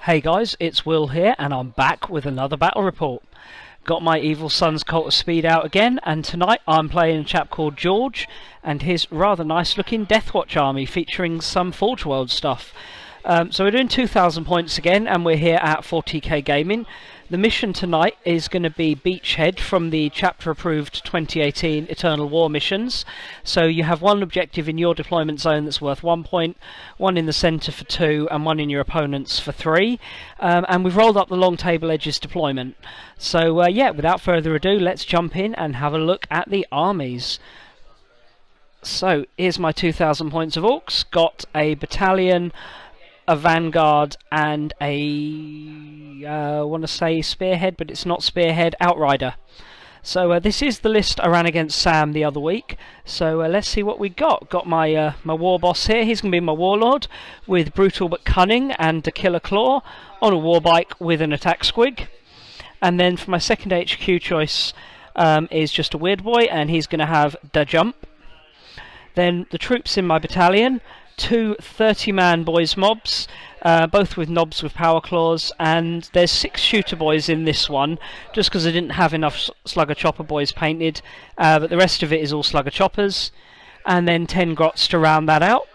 Hey guys, it's Will here, and I'm back with another battle report. Got my Evil Sunz Cult of Speed out again, and tonight I'm playing a chap called George and his rather nice looking Deathwatch army featuring some Forge World stuff. So we're doing 2,000 points again, and we're here at 40k Gaming. The mission tonight is going to be Beachhead from the chapter approved 2018 Eternal War missions. So you have one objective in your deployment zone that's worth 1 point, one in the centre for 2, and one in your opponent's for 3. And we've rolled up the long table edges deployment. So yeah, without further ado, let's jump in and have a look at the armies. So here's my 2,000 points of Orks. Got a battalion, a vanguard, and I want to say spearhead, but it's not spearhead, outrider. So this is the list I ran against Sam the other week. So let's see what we got. Got my my war boss here. He's going to be my warlord with brutal but cunning and a killer claw on a war bike with an attack squig. And then for my second HQ choice is just a weird boy, and he's going to have the jump. Then the troops in my battalion, 2 30-man boys mobs, both with knobs with power claws, and there's 6 shooter boys in this one, just because I didn't have enough slugger chopper boys painted, but the rest of it is all slugger choppers, and then 10 grots to round that out.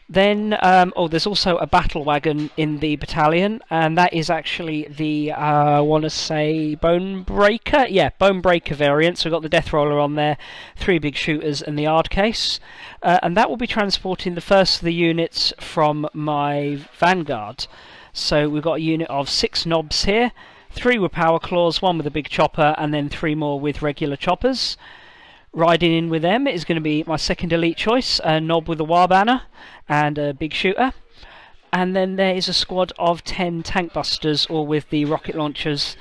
Then, there's also a battle wagon in the battalion, and that is actually the, I want to say, Bone Breaker? Yeah, Bone Breaker variant. So we've got the Death Roller on there, 3 big shooters, and the Yard Case. And that will be transporting the first of the units from my Vanguard. So we've got a unit of 6 knobs here, 3 with power claws, 1 with a big chopper, and then 3 more with regular choppers. Riding in with them is going to be my second elite choice, a knob with a war banner and a big shooter. And then there is a squad of 10 tank busters, all with the rocket launchers,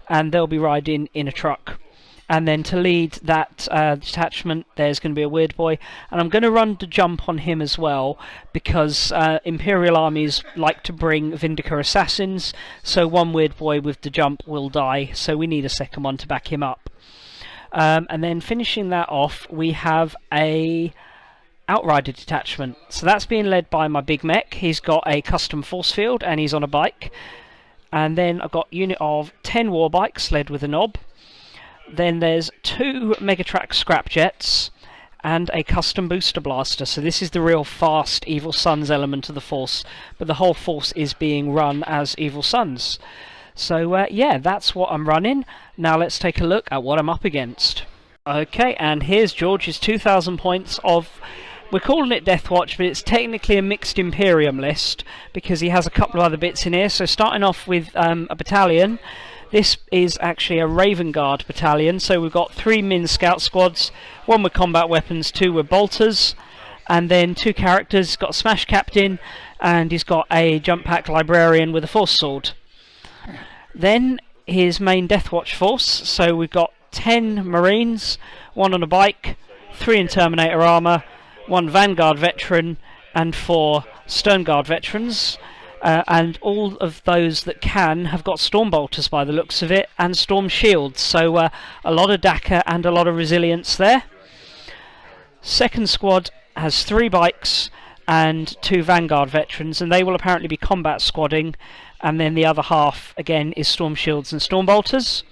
and they'll be riding in a truck. And then to lead that detachment, there's going to be a weird boy, and I'm going to run the jump on him as well, because Imperial armies like to bring Vindicator assassins, so one weird boy with the jump will die, so we need a second one to back him up. And then finishing that off, we have a outrider detachment. So that's being led by my big mech. He's got a custom force field and he's on a bike. And then I've got a unit of 10 war bikes led with a knob. Then there's 2 Megatrack scrapjets and a custom booster blaster. So this is the real fast Evil Sunz element of the force, but the whole force is being run as Evil Sunz. So yeah, that's what I'm running. Now let's take a look at what I'm up against. Okay, and here's George's 2,000 points of, we're calling it Deathwatch, but it's technically a mixed Imperium list, because he has a couple of other bits in here. So starting off with a battalion, this is actually a Raven Guard battalion. So we've got 3 Min Scout squads, 1 with combat weapons, 2 with bolters, and then 2 characters. He's got a Smash Captain, and he's got a Jump Pack Librarian with a Force Sword. Then his main Deathwatch force, so we've got 10 Marines, 1 on a bike, 3 in Terminator armour, 1 Vanguard veteran, and 4 Stern Guard veterans. And all of those that can have got Storm Bolters by the looks of it, and Storm Shields, so a lot of DACA and a lot of resilience there. Second squad has 3 bikes and 2 Vanguard veterans, and they will apparently be combat squadding. And then the other half, again, is Storm Shields and Storm Bolters.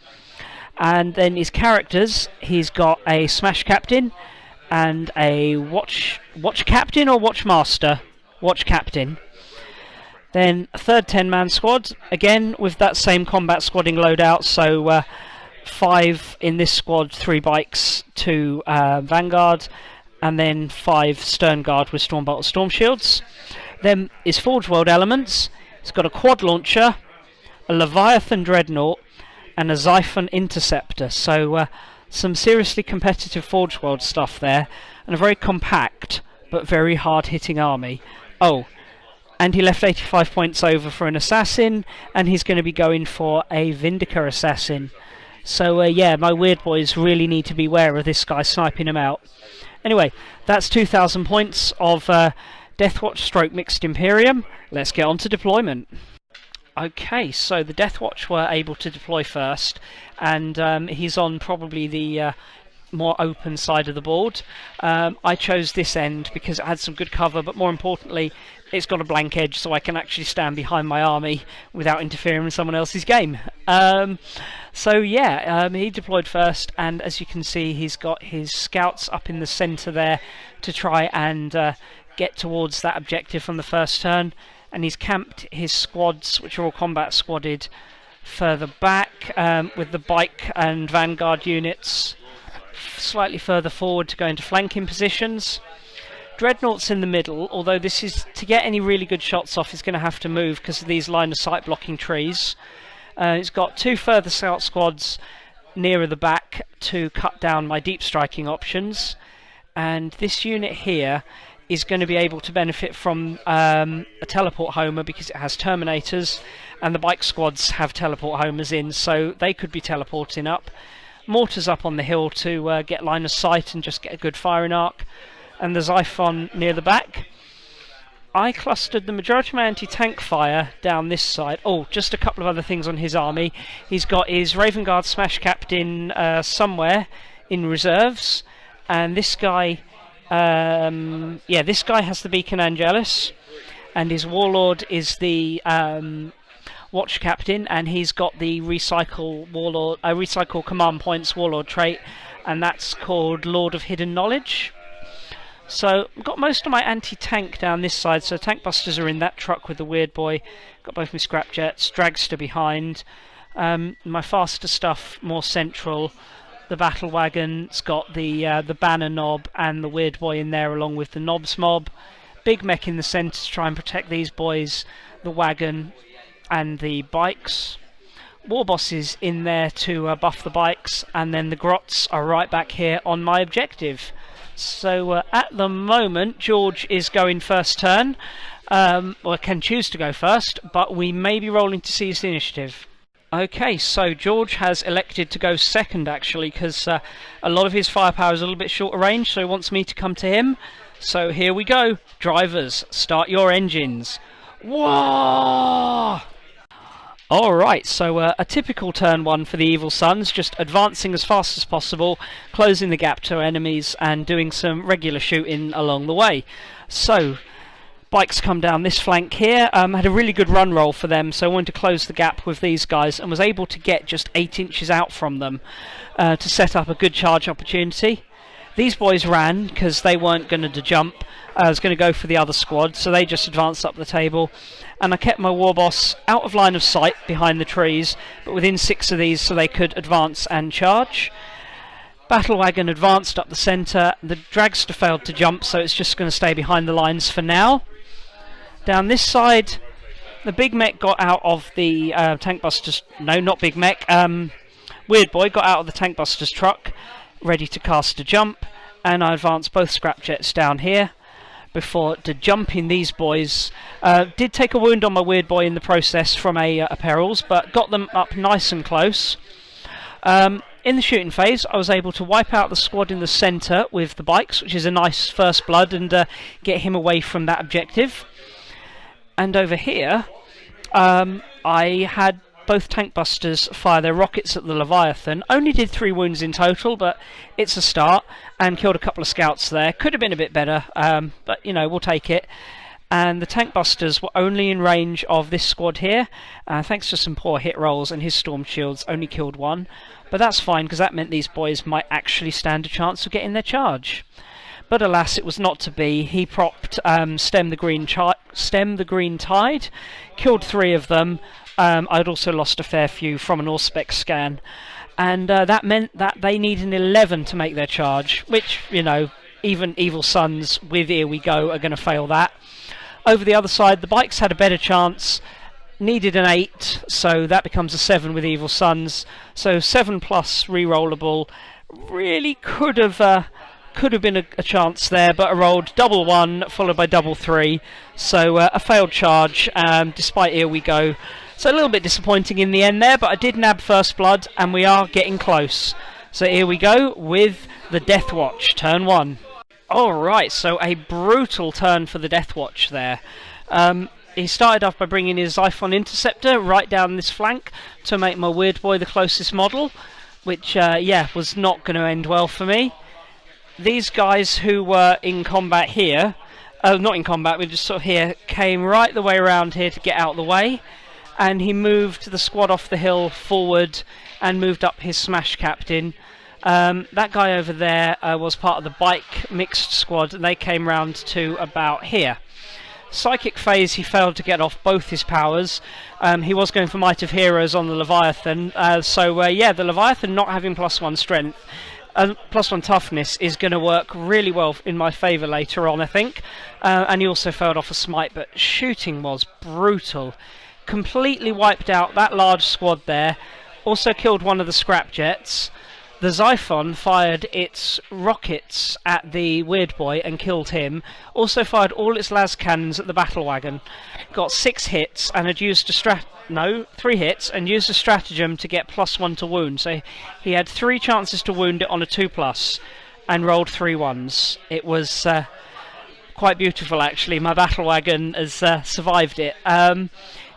And then his characters, he's got a Smash Captain and a Watch Captain or Watch Master? Watch Captain. Then a third 10-man squad, again with that same combat squadding loadout, so 5 in this squad, 3 bikes, 2 Vanguard, and then 5 Stern Guard with Storm Bolt Storm Shields. Then his Forge World elements. It's got a quad launcher, a Leviathan Dreadnought, and a Xiphon Interceptor. So some seriously competitive Forge World stuff there, and a very compact but very hard-hitting army. Oh, and he left 85 points over for an assassin, and he's going to be going for a Vindicator assassin. So yeah, my weird boys really need to beware of this guy sniping him out. Anyway, that's 2,000 points of Deathwatch stroke mixed Imperium. Let's get on to deployment. Okay, so the Deathwatch were able to deploy first, and he's on probably the more open side of the board. I chose this end because it had some good cover, but more importantly, it's got a blank edge, so I can actually stand behind my army without interfering with someone else's game. So yeah, he deployed first, and as you can see, he's got his scouts up in the centre there to try and get towards that objective from the first turn, and he's camped his squads, which are all combat squadded, further back, with the bike and vanguard units slightly further forward to go into flanking positions. Dreadnought's in the middle, although this is, to get any really good shots off, he's going to have to move because of these line of sight blocking trees. He's got 2 further scout squads nearer the back to cut down my deep striking options, and this unit here is going to be able to benefit from a teleport homer because it has terminators, and the bike squads have teleport homers in, so they could be teleporting up. Mortars up on the hill to get line of sight and just get a good firing arc, and the Xiphon near the back. I clustered the majority of my anti-tank fire down this side. Oh, just a couple of other things on his army. He's got his Raven Guard Smash Captain somewhere in reserves, and this guy, yeah, this guy has the Beacon Angelus, and his Warlord is the Watch Captain, and he's got the recycle command points Warlord trait, and that's called Lord of Hidden Knowledge. So I've got most of my anti-tank down this side, so tank busters are in that truck with the Weird Boy. Got both my scrap jets, dragster behind. My faster stuff more central. The battle wagon's got the banner knob and the Weird Boy in there along with the knobs mob. Big mech in the centre to try and protect these boys, the wagon and the bikes. Warboss is in there to buff the bikes, and then the grots are right back here on my objective. So at the moment, George is going first turn, or can choose to go first, but we may be rolling to seize the initiative. Okay, so George has elected to go second actually, because a lot of his firepower is a little bit shorter range, so he wants me to come to him. So here we go. Drivers, start your engines. Whoa! Alright, so a typical turn 1 for the Evil Sunz, just advancing as fast as possible, closing the gap to enemies and doing some regular shooting along the way. So, bikes come down this flank here, had a really good run roll for them, so I wanted to close the gap with these guys and was able to get just 8 inches out from them to set up a good charge opportunity. These boys ran because they weren't going to jump. I was going to go for the other squad, so they just advanced up the table, and I kept my Warboss out of line of sight behind the trees, but within 6 of these so they could advance and charge. Battle wagon advanced up the centre. The dragster failed to jump, so it's just going to stay behind the lines for now. Down this side, the big mech got out of the tank busters. No, not big mech. Weird Boy got out of the tank busters truck, ready to cast a jump, and I advanced both scrap jets down here before jumping these boys. Did take a wound on my Weird Boy in the process from a perils, but got them up nice and close. In the shooting phase, I was able to wipe out the squad in the centre with the bikes, which is a nice first blood, and get him away from that objective. And over here, I had both tank busters fire their rockets at the Leviathan. Only did 3 wounds in total, but it's a start, and killed a couple of scouts there. Could have been a bit better, but you know, we'll take it. And the tank busters were only in range of this squad here, thanks to some poor hit rolls, and his storm shields only killed 1. But that's fine, because that meant these boys might actually stand a chance of getting their charge. But alas, it was not to be. He propped Stem the Green Tide, killed 3 of them. I'd also lost a fair few from an Auspex scan, and that meant that they needed an 11 to make their charge, which, you know, even Evil Sunz with Here We Go are going to fail that. Over the other side, the bikes had a better chance, needed an 8, so that becomes a 7 with Evil Sunz. So 7 plus rerollable. Really could have been a chance there, but I rolled double 1 followed by double 3, so a failed charge despite Here We Go. So a little bit disappointing in the end there, but I did nab first blood, and we are getting close. So here we go with the Deathwatch, turn 1. Alright, so a brutal turn for the Deathwatch there. He started off by bringing his Xiphon Interceptor right down this flank to make my Weird Boy the closest model. which yeah, was not going to end well for me. These guys who were in combat here, not in combat, we just sort of here, came right the way around here to get out of the way, and he moved the squad off the hill forward and moved up his smash captain. That guy over there was part of the bike mixed squad, and they came round to about here. Psychic phase, he failed to get off both his powers. He was going for Might of Heroes on the Leviathan, so yeah, the Leviathan not having +1 strength, +1 toughness is going to work really well in my favour later on, I think. And he also failed off a smite, but shooting was brutal. Completely wiped out that large squad there. Also killed one of the scrap jets. The Xiphon fired its rockets at the Weird Boy and killed him. Also fired all its las cannons at the battle wagon. Got 6 hits and had used a 3 hits and used a stratagem to get +1 to wound. So he had 3 chances to wound it on a 2+ and rolled 3 1s. It was quite beautiful, actually. My battle wagon has survived it.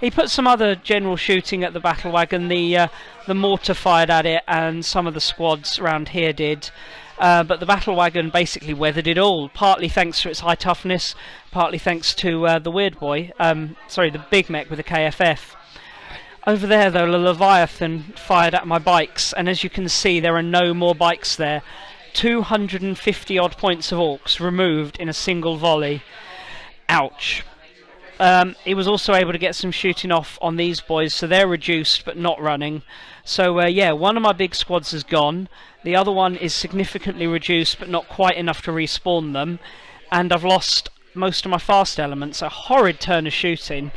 He put some other general shooting at the battle wagon. The mortar fired at it, and some of the squads around here did. But the battle wagon basically weathered it all, partly thanks to its high toughness, partly thanks to the Weird Boy, sorry, the big mech with the KFF. Over there, though, the Leviathan fired at my bikes, and as you can see, there are no more bikes there. 250 odd points of Orks removed in a single volley. Ouch. He was also able to get some shooting off on these boys, so they're reduced but not running. So yeah, one of my big squads is gone. The other one is significantly reduced but not quite enough to respawn them. And I've lost most of my fast elements. A horrid turn of shooting.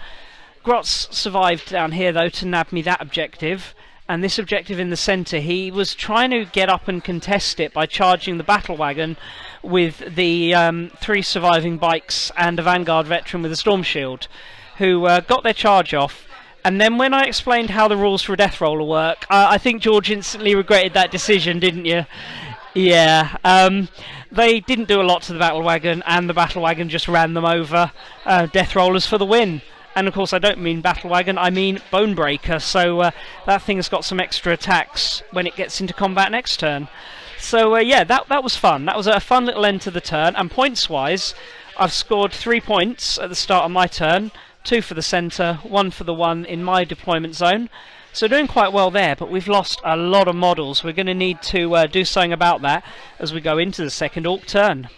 Grotz survived down here though to nab me that objective. And this objective in the centre, he was trying to get up and contest it by charging the battle wagon with the 3 surviving bikes and a Vanguard veteran with a storm shield, who got their charge off. And then when I explained how the rules for a death roller work, I think George instantly regretted that decision, didn't you? Yeah, they didn't do a lot to the battle wagon, and the battle wagon just ran them over. Death rollers for the win. And of course I don't mean battle wagon, I mean Bonebreaker, so that thing's got some extra attacks when it gets into combat next turn. So yeah, that was fun. That was a fun little end to the turn, and points wise, I've scored 3 points at the start of my turn, 2 for the centre, 1 for the one in my deployment zone. So doing quite well there, but we've lost a lot of models. We're going to need to do something about that as we go into the second Ork turn.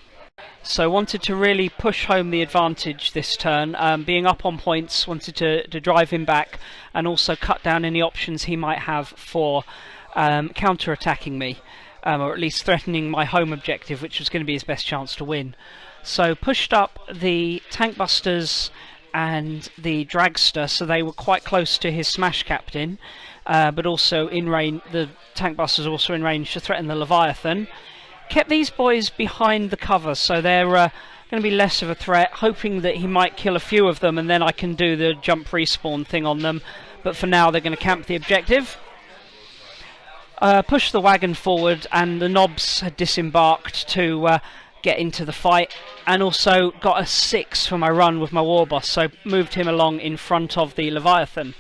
So wanted to really push home the advantage this turn, being up on points, wanted to drive him back and also cut down any options he might have for counter-attacking me, or at least threatening my home objective, which was going to be his best chance to win. So pushed up the tank busters and the dragster, so they were quite close to his smash captain, but also in range. The tank busters also in range to threaten the Leviathan. Kept these boys behind the cover, so they're going to be less of a threat, hoping that he might kill a few of them and then I can do the jump respawn thing on them. But for now they're going to camp the objective. Push the wagon forward, and the knobs had disembarked to get into the fight, and also got a 6 for my run with my war boss, so moved him along in front of the Leviathan.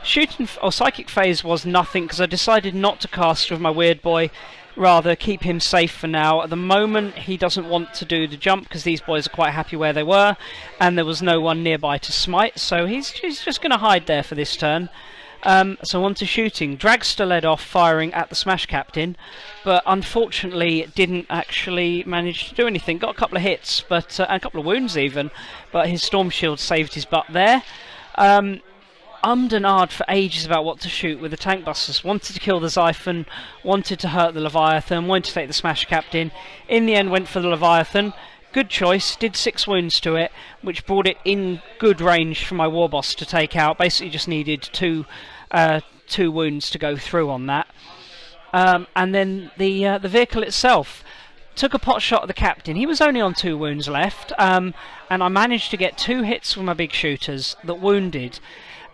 Shooting or psychic phase was nothing, because I decided not to cast with my Weird Boy, rather keep him safe for now. At the moment he doesn't want to do the jump because these boys are quite happy where they were, and there was no one nearby to smite, so he's just going to hide there for this turn. So on to shooting. Dragster led off firing at the smash captain, but unfortunately didn't actually manage to do anything. Got a couple of hits, but and a couple of wounds even, but his storm shield saved his butt there. Ummed and ahed for ages about what to shoot with the tank busters. Wanted to kill the Xiphon, wanted to hurt the Leviathan, wanted to take the smash captain. In the end went for the Leviathan. Good choice, did 6 wounds to it, which brought it in good range for my war boss to take out. Basically just needed two wounds to go through on that. And then the vehicle itself took a pot shot at the captain. He was only on 2 wounds left, and I managed to get 2 hits with my big shooters that wounded.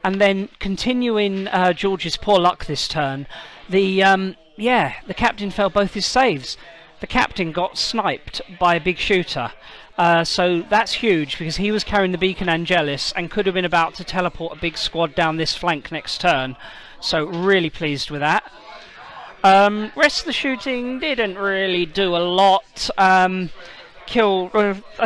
And then continuing George's poor luck this turn, the captain failed both his saves. The captain got sniped by a big shooter, so that's huge because he was carrying the Beacon Angelis and could have been about to teleport a big squad down this flank next turn. So really pleased with that. Rest of the shooting didn't really do a lot. I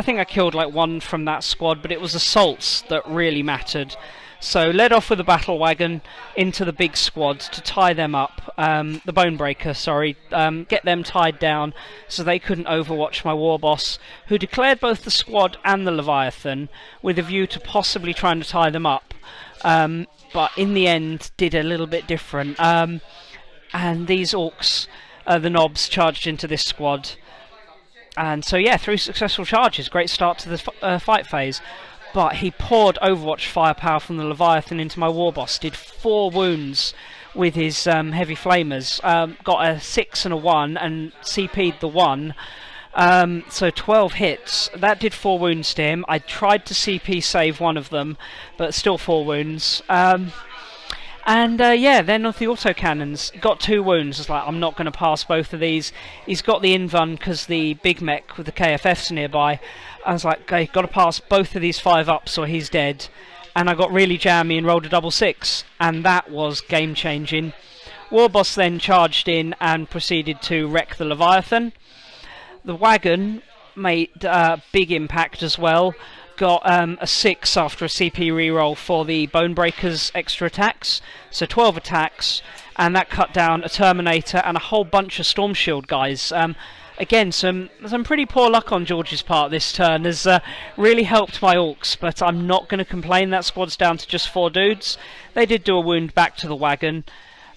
think I killed like one from that squad, but it was assaults that really mattered. So led off with the battle wagon into the big squad to tie them up, the Bonebreaker, sorry, get them tied down so they couldn't overwatch my war boss, who declared both the squad and the Leviathan with a view to possibly trying to tie them up, but in the end did a little bit different. And these Orks, the knobs, charged into this squad. And so yeah, 3 successful charges, great start to the fight phase. But he poured Overwatch firepower from the Leviathan into my war boss, did 4 wounds with his heavy flamers, got a 6 and a 1 and CP'd the 1. So 12 hits, that did 4 wounds to him. I tried to CP save one of them, but still 4 wounds. Yeah, then with the autocannons, got 2 wounds. It's like, I'm not going to pass both of these. He's got the invuln because the big mech with the KFF's nearby. I was like, okay, got to pass both of these 5-ups or he's dead. And I got really jammy and rolled a double 6, and that was game changing. Warboss then charged in and proceeded to wreck the Leviathan. The wagon made a big impact as well. Got a 6 after a CP reroll for the Bonebreaker's extra attacks, so 12 attacks, and that cut down a Terminator and a whole bunch of Storm Shield guys. Again, some pretty poor luck on George's part this turn has really helped my Orks, but I'm not going to complain. That squad's down to just 4 dudes. They did do a wound back to the wagon.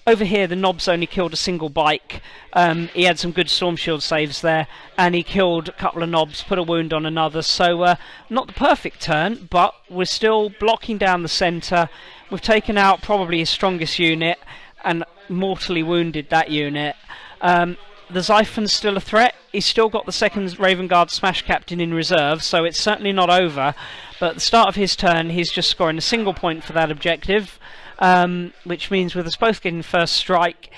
Over here, the knobs only killed a single bike. He had some good Storm Shield saves there, and he killed a couple of knobs, put a wound on another. So, not the perfect turn, but we're still blocking down the centre. We've taken out probably his strongest unit, and mortally wounded that unit. The Xiphon's still a threat. He's still got the 2nd Raven Guard Smash Captain in reserve, so it's certainly not over. But at the start of his turn, he's just scoring a single point for that objective. Which means with us both getting first strike,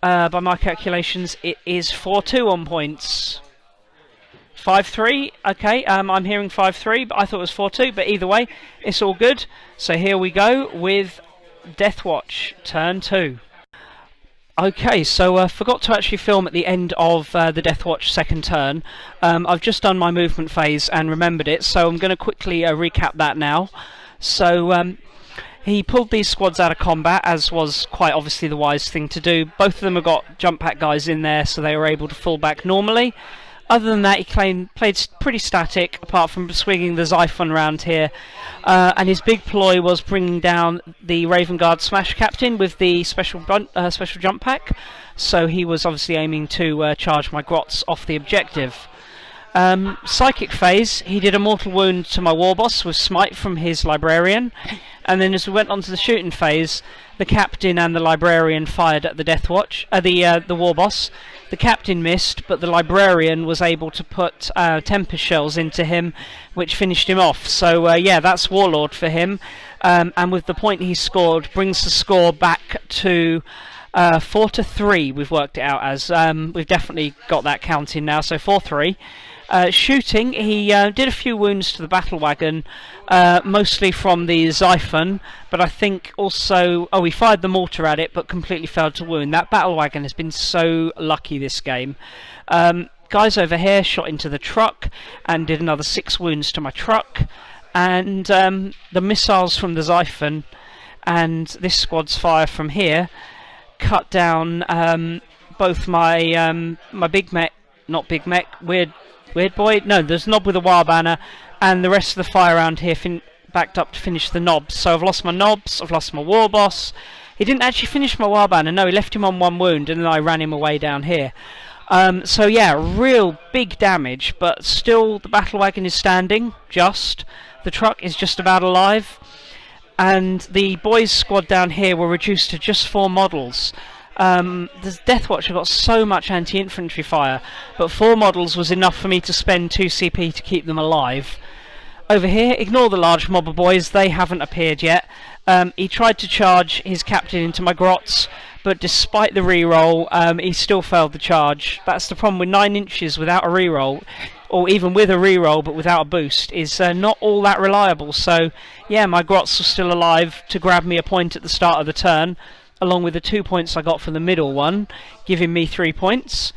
by my calculations, it is 4-2 on points. 5-3, okay, I'm hearing 5-3, but I thought it was 4-2, but either way, it's all good. So here we go with Deathwatch, turn 2. Okay, so forgot to actually film at the end of the Deathwatch second turn. I've just done my movement phase and remembered it, so I'm going to quickly recap that now. So, he pulled these squads out of combat, as was quite obviously the wise thing to do. Both of them have got jump pack guys in there, so they were able to fall back normally. Other than that, he played pretty static, apart from swinging the Xiphon around here. And his big ploy was bringing down the Raven Guard Smash Captain with the special jump pack. So he was obviously aiming to charge my grots off the objective. Psychic phase, he did a mortal wound to my war boss with smite from his librarian, and then as we went on to the shooting phase, the captain and the librarian fired at the Deathwatch, the war boss. The captain missed, but the librarian was able to put Tempest shells into him, which finished him off. So yeah, that's Warlord for him, and with the point he scored, brings the score back to 4-3. We've worked it out as we've definitely got that counting now. So 4-3. Shooting, he did a few wounds to the battle wagon, mostly from the Xiphon, but I think also, he fired the mortar at it but completely failed to wound. That battle wagon has been so lucky this game. Guys over here shot into the truck and did another 6 wounds to my truck, and the missiles from the Xiphon and this squad's fire from here cut down both my my big mech, not big mech, Weird boy? No, there's Knob with a wire banner, and the rest of the fire around here backed up to finish the knobs. So I've lost my knobs, I've lost my war boss. He didn't actually finish my wire banner, no, he left him on 1 wound, and then I ran him away down here. So yeah, real big damage, but still the battle wagon is standing, just. The truck is just about alive, and the boys' squad down here were reduced to just 4 models. The Deathwatch got so much anti-infantry fire, but 4 models was enough for me to spend 2 CP to keep them alive. Over here, ignore the large mob of boys, they haven't appeared yet. He tried to charge his captain into my grots, but despite the reroll, he still failed the charge. That's the problem with 9 inches without a reroll, or even with a reroll but without a boost, is not all that reliable. So yeah, my grots were still alive to grab me a point at the start of the turn. along with the 2 points I got from the middle one, giving me 3 points.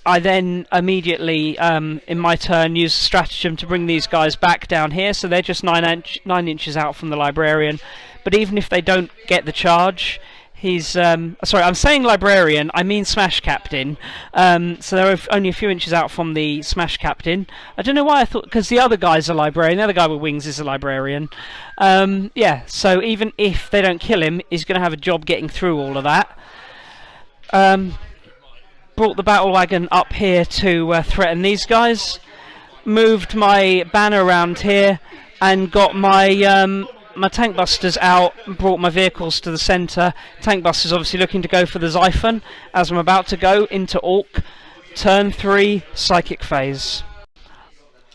I then immediately, in my turn, used a stratagem to bring these guys back down here, so they're just 9 inches out from the librarian. But even if they don't get the charge, he's... sorry, I'm saying librarian, I mean smash captain. So they're only a few inches out from the smash captain. I don't know why I thought... because the other guy's a librarian, the other guy with wings is a librarian. Yeah, so even if they don't kill him, he's going to have a job getting through all of that. Brought the battle wagon up here to threaten these guys. Moved my banner around here and got my my tank busters out. Brought my vehicles to the centre. Tank busters obviously looking to go for the Xiphon as I'm about to go into Ork. Turn 3, psychic phase.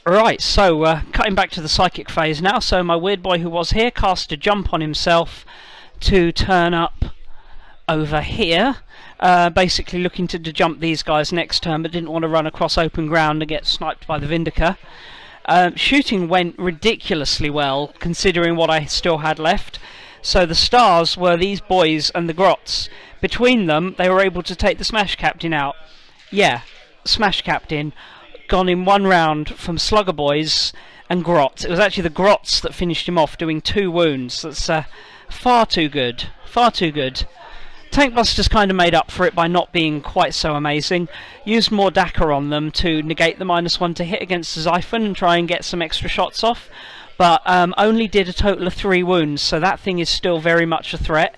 Right, so cutting back to the psychic phase now. So my weird boy who was here cast a jump on himself to turn up over here. Basically looking to jump these guys next turn, but didn't want to run across open ground and get sniped by the Vindica. Shooting went ridiculously well, considering what I still had left. So the stars were these boys and the grots. Between them, they were able to take the Smash Captain out. Yeah, Smash Captain, gone in 1 round from Slugger Boys and Grots. It was actually the Grots that finished him off, doing 2 wounds. That's far too good. Far too good. Tank Busters kind of made up for it by not being quite so amazing. Used more Dakar on them to negate the -1 to hit against the Xiphon and try and get some extra shots off, but only did a total of 3 wounds, so that thing is still very much a threat.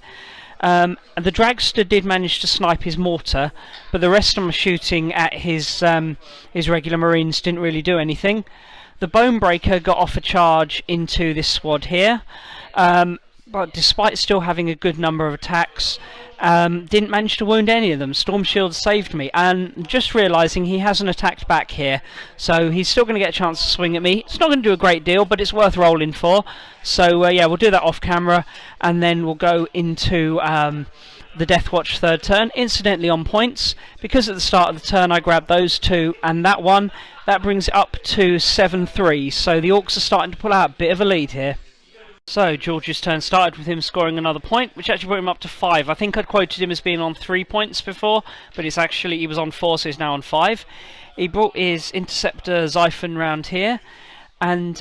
The Dragster did manage to snipe his mortar, but the rest of them shooting at his regular Marines didn't really do anything. The Bonebreaker got off a charge into this squad here, but despite still having a good number of attacks, didn't manage to wound any of them. Storm Shield saved me, and just realising he hasn't attacked back here, so he's still going to get a chance to swing at me. It's not going to do a great deal, but it's worth rolling for. So yeah, we'll do that off camera, and then we'll go into the Deathwatch 3rd turn. Incidentally on points, because at the start of the turn I grabbed those 2 and that one, that brings it up to 7-3, so the Orks are starting to pull out a bit of a lead here. So George's turn started with him scoring another point, which actually brought him up to 5. I think I'd quoted him as being on 3 points before, but it's actually, he was on 4, so he's now on 5. He brought his Interceptor Xiphon round here, and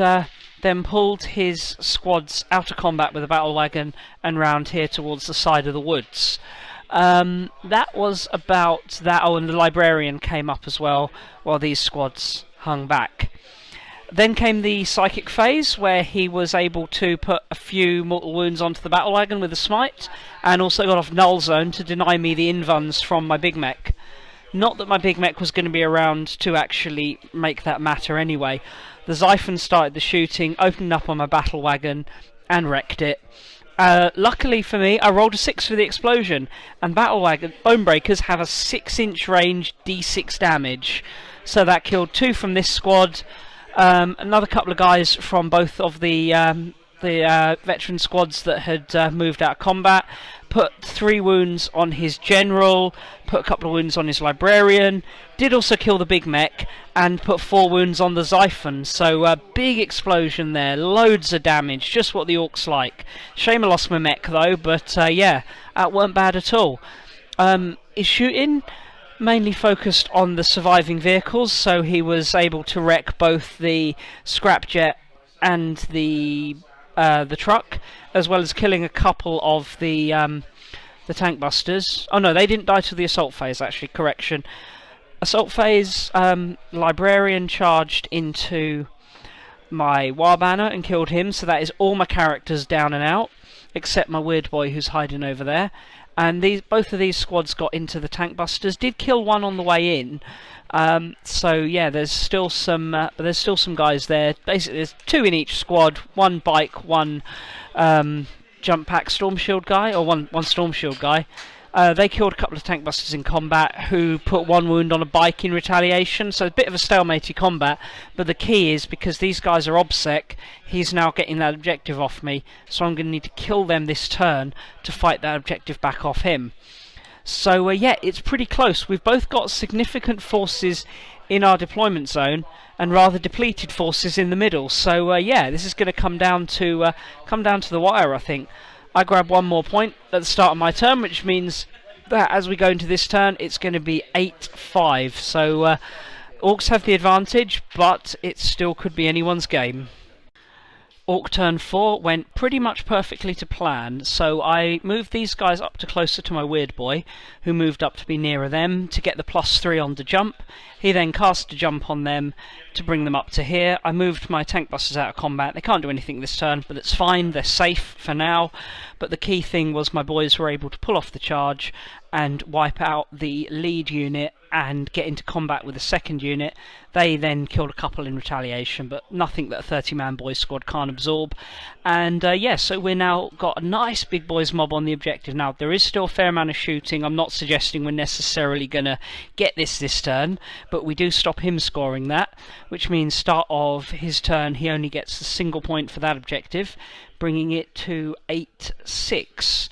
then pulled his squads out of combat with a battle wagon and round here towards the side of the woods. That was about that. Oh, and the Librarian came up as well while these squads hung back. Then came the psychic phase, where he was able to put a few mortal wounds onto the battle wagon with a smite, and also got off null zone to deny me the invuns from my big mech. Not that my big mech was going to be around to actually make that matter anyway. The Xiphon started the shooting, opened up on my battle wagon, and wrecked it. Luckily for me, I rolled a 6 for the explosion, and battle wagon Bonebreakers have a 6-inch range D6 damage. So that killed 2 from this squad. Another couple of guys from both of the veteran squads that had moved out of combat. Put 3 wounds on his general, put a couple of wounds on his librarian, did also kill the big mech, and put 4 wounds on the Xiphon. So a big explosion there, loads of damage, just what the Orks like. Shame I lost my mech though, but yeah, that weren't bad at all. His shooting mainly focused on the surviving vehicles, so he was able to wreck both the scrapjet and the truck, as well as killing a couple of the tank busters. Oh no, they didn't die to the assault phase, actually, correction. Assault phase, Librarian charged into my war banner and killed him, so that is all my characters down and out, except my weird boy who's hiding over there. And both of these squads got into the tank busters. Did kill one on the way in. So yeah, there's still some guys there. Basically, there's 2 in each squad. 1 bike, 1 jump pack storm shield guy, or one storm shield guy. They killed a couple of tank busters in combat, who put 1 wound on a bike in retaliation. So a bit of a stalematy combat. But the key is, because these guys are obsec, he's now getting that objective off me. So I'm going to need to kill them this turn to fight that objective back off him. So yeah, it's pretty close. We've both got significant forces in our deployment zone and rather depleted forces in the middle. So yeah, this is going to come down to the wire, I think. I grab one more point at the start of my turn, which means that as we go into this turn, it's going to be 8-5. So Orks have the advantage, but it still could be anyone's game. Orc turn 4 went pretty much perfectly to plan, so I moved these guys up to closer to my weird boy, who moved up to be nearer them to get the +3 on the jump. He then cast a jump on them to bring them up to here. I moved my tank busters out of combat. They can't do anything this turn, but it's fine, they're safe for now. But the key thing was my boys were able to pull off the charge and wipe out the lead unit and get into combat with the second unit. They then killed a couple in retaliation, but nothing that a 30-man boys squad can't absorb. And yeah, so we're now got a nice big boys mob on the objective. Now, there is still a fair amount of shooting. I'm not suggesting we're necessarily going to get this turn, but we do stop him scoring that, which means start of his turn he only gets a single point for that objective, bringing it to 8-6.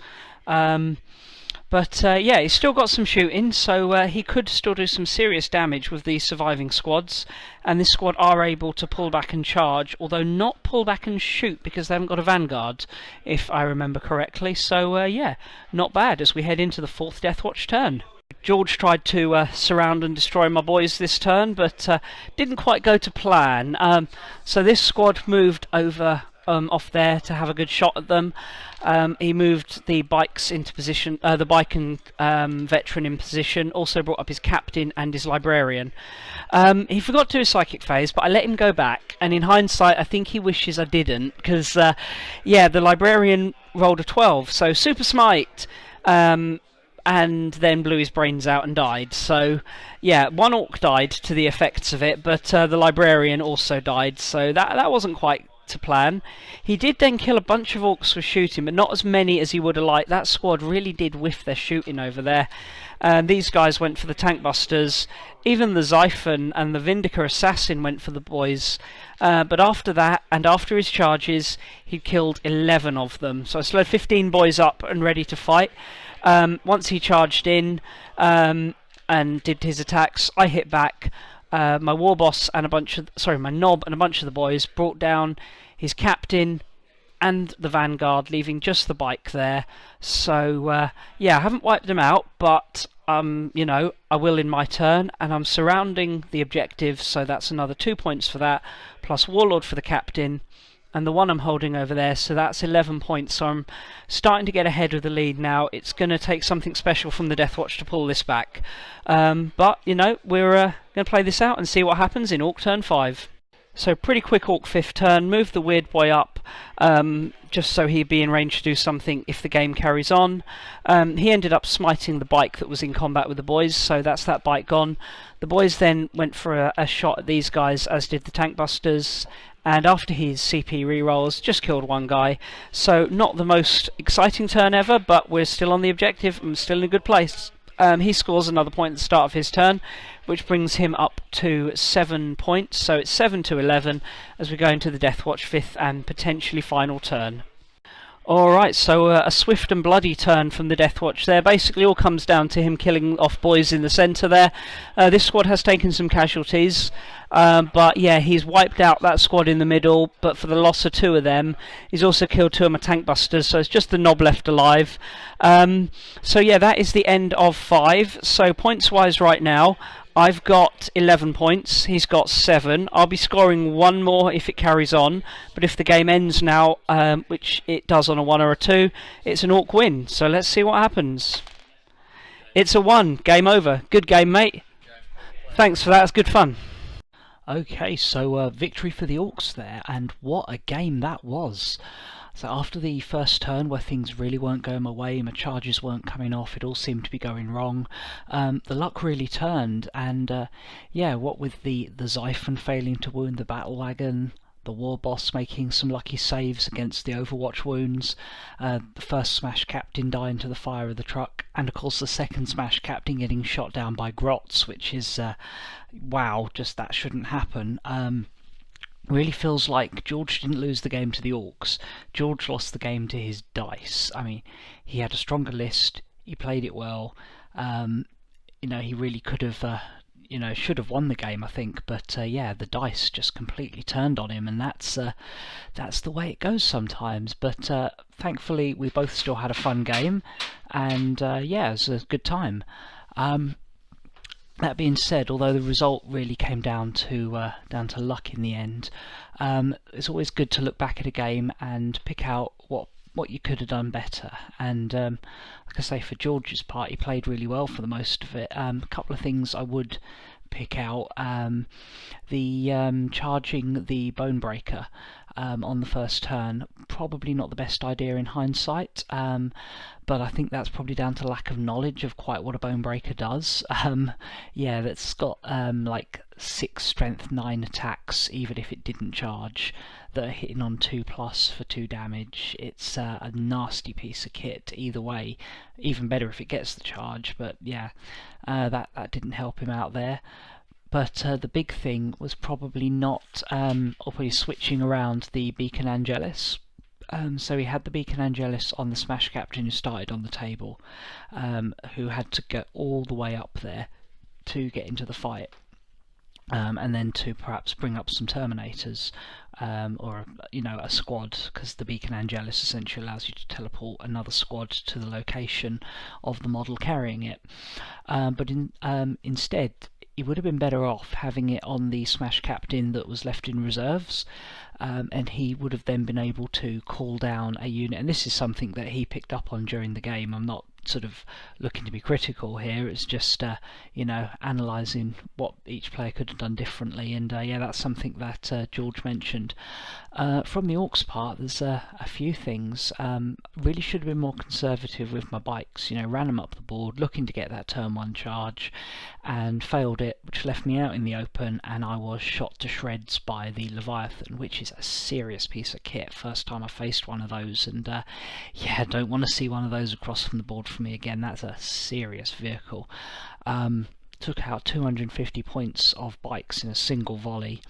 But yeah, he's still got some shooting, so he could still do some serious damage with the surviving squads. And this squad are able to pull back and charge, although not pull back and shoot because they haven't got a vanguard, if I remember correctly. So yeah, not bad as we head into the 4th Deathwatch turn. George tried to surround and destroy my boys this turn, but didn't quite go to plan. So this squad moved over off there to have a good shot at them. He moved the bikes into position, the bike and veteran in position, also brought up his captain and his librarian. He forgot to do a psychic phase, but I let him go back, and in hindsight I think he wishes I didn't, because yeah, the librarian rolled a 12, so super smite, and then blew his brains out and died. So yeah, one orc died to the effects of it, but the librarian also died, so that wasn't quite to plan. He did then kill a bunch of orcs with shooting, but not as many as he would have liked. That squad really did whiff their shooting over there. These guys went for the tank busters. Even the Xiphon and the Vindica assassin went for the boys. But after that, and after his charges, he killed 11 of them. So I still had 15 boys up and ready to fight. Once he charged in and did his attacks, I hit back. My war boss and my knob and a bunch of the boys brought down his captain and the vanguard, leaving just the bike there. So yeah, I haven't wiped them out, but you know, I will in my turn, and I'm surrounding the objective, so that's another 2 points for that, plus warlord for the captain, and the one I'm holding over there, so that's 11 points. So I'm starting to get ahead of the lead now. It's going to take something special from the Deathwatch to pull this back. But, you know, we're going to play this out and see what happens in Orc turn 5. So pretty quick Orc 5th turn, move the weird boy up, just so he'd be in range to do something if the game carries on. He ended up smiting the bike that was in combat with the boys, so that's that bike gone. The boys then went for a shot at these guys, as did the tank busters. And after his CP rerolls, just killed one guy. So not the most exciting turn ever, but we're still on the objective and still in a good place. He scores another point at the start of his turn, which brings him up to 7 points. So it's 7-11 as we go into the Deathwatch 5th and potentially final turn. Alright, so a swift and bloody turn from the Deathwatch there. Basically all comes down to him killing off boys in the centre there. This squad has taken some casualties, but yeah, he's wiped out that squad in the middle, but for the loss of 2 of them. He's also killed 2 of my tank busters, so it's just the knob left alive. So yeah, that is the end of 5. So points wise right now, I've got 11 points, he's got 7. I'll be scoring 1 more if it carries on, but if the game ends now, which it does on a 1 or a 2, it's an Orc win. So let's see what happens. It's a 1. Game over. Good game, mate. Thanks for that. It's good fun. Okay, so victory for the Orcs there, and what a game that was. So after the first turn where things really weren't going my way, my charges weren't coming off, it all seemed to be going wrong, the luck really turned, and yeah, what with the Xiphon failing to wound the battle wagon, the war boss making some lucky saves against the Overwatch wounds, the first Smash Captain dying to the fire of the truck, and of course the second Smash Captain getting shot down by Grots, which is, wow, just that shouldn't happen. Really feels like George didn't lose the game to the Orks. George lost the game to his dice. I mean, he had a stronger list, he played it well, you know, he really could have, you know, should have won the game, I think, but yeah, the dice just completely turned on him, and that's the way it goes sometimes. But thankfully we both still had a fun game, and yeah, it was a good time. That being said, although the result really came down to luck in the end, it's always good to look back at a game and pick out what you could have done better. And like I say, for George's part, he played really well for the most of it. A couple of things I would pick out: the charging the Bonebreaker on the first turn, probably not the best idea in hindsight, but I think that's probably down to lack of knowledge of quite what a Bonebreaker does. Yeah, that's got like 6 strength, 9 attacks, even if it didn't charge, that are hitting on 2+ for 2 damage. It's a nasty piece of kit either way, even better if it gets the charge, but yeah, that didn't help him out there. But the big thing was probably not, or probably switching around the Beacon Angelus. So he had the Beacon Angelus on the Smash Captain who started on the table, who had to go all the way up there to get into the fight, and then to perhaps bring up some Terminators, or a squad, because the Beacon Angelus essentially allows you to teleport another squad to the location of the model carrying it. But instead, he would have been better off having it on the Smash Captain that was left in reserves, and he would have then been able to call down a unit. And this is something that he picked up on during the game. I'm not sort of looking to be critical here, it's just analysing what each player could have done differently, and yeah, that's something that George mentioned. From the Orks part, there's a few things. Really should have been more conservative with my bikes, ran them up the board looking to get that turn 1 charge and failed it, which left me out in the open, and I was shot to shreds by the Leviathan, which is a serious piece of kit. First time I faced one of those, and yeah, don't want to see one of those across from the board for me again. That's a serious vehicle. Took out 250 points of bikes in a single volley.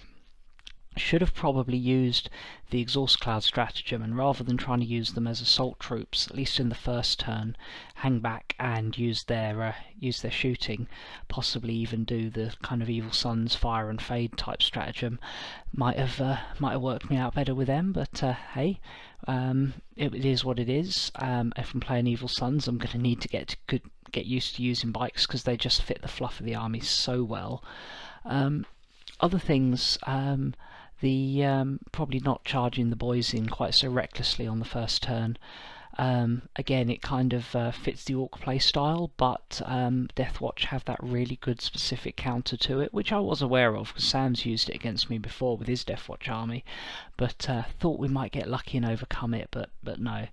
Should have probably used the exhaust cloud stratagem, and rather than trying to use them as assault troops, at least in the first turn, hang back and use their shooting, possibly even do the kind of Evil Sunz fire and fade type stratagem. Might have worked me out better with them, but hey, it is what it is. If I'm playing Evil Sunz, I'm going to need to get used to using bikes, because they just fit the fluff of the army so well. Other things, the probably not charging the boys in quite so recklessly on the first turn. Again, it kind of fits the Ork play style, but Deathwatch have that really good specific counter to it, which I was aware of because Sam's used it against me before with his Deathwatch army, but thought we might get lucky and overcome it, but no.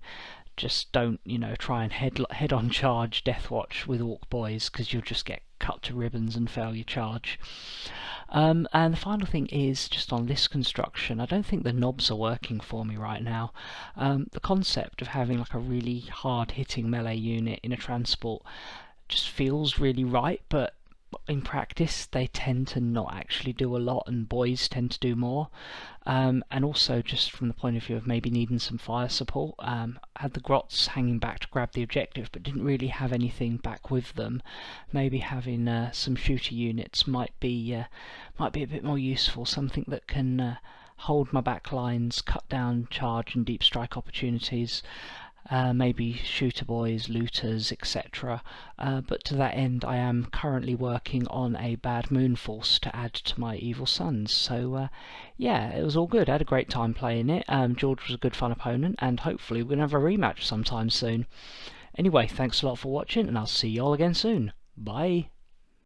Just don't, try and head-on charge Deathwatch with Ork boys, because you'll just get cut to ribbons and fail your charge. And the final thing is just on list construction. I don't think the knobs are working for me right now. The concept of having like a really hard-hitting melee unit in a transport just feels really right, but in practice they tend to not actually do a lot, and boys tend to do more. And also just from the point of view of maybe needing some fire support, had the Grots hanging back to grab the objective but didn't really have anything back with them. Maybe having some shooter units might be a bit more useful, something that can hold my back lines, cut down charge and deep strike opportunities. Maybe shooter boys, looters, etc. But to that end, I am currently working on a Bad Moon Force to add to my Evil Sunz. So yeah, it was all good. I had a great time playing it. George was a good fun opponent, and hopefully we're going to have a rematch sometime soon. Anyway, thanks a lot for watching, and I'll see you all again soon. Bye!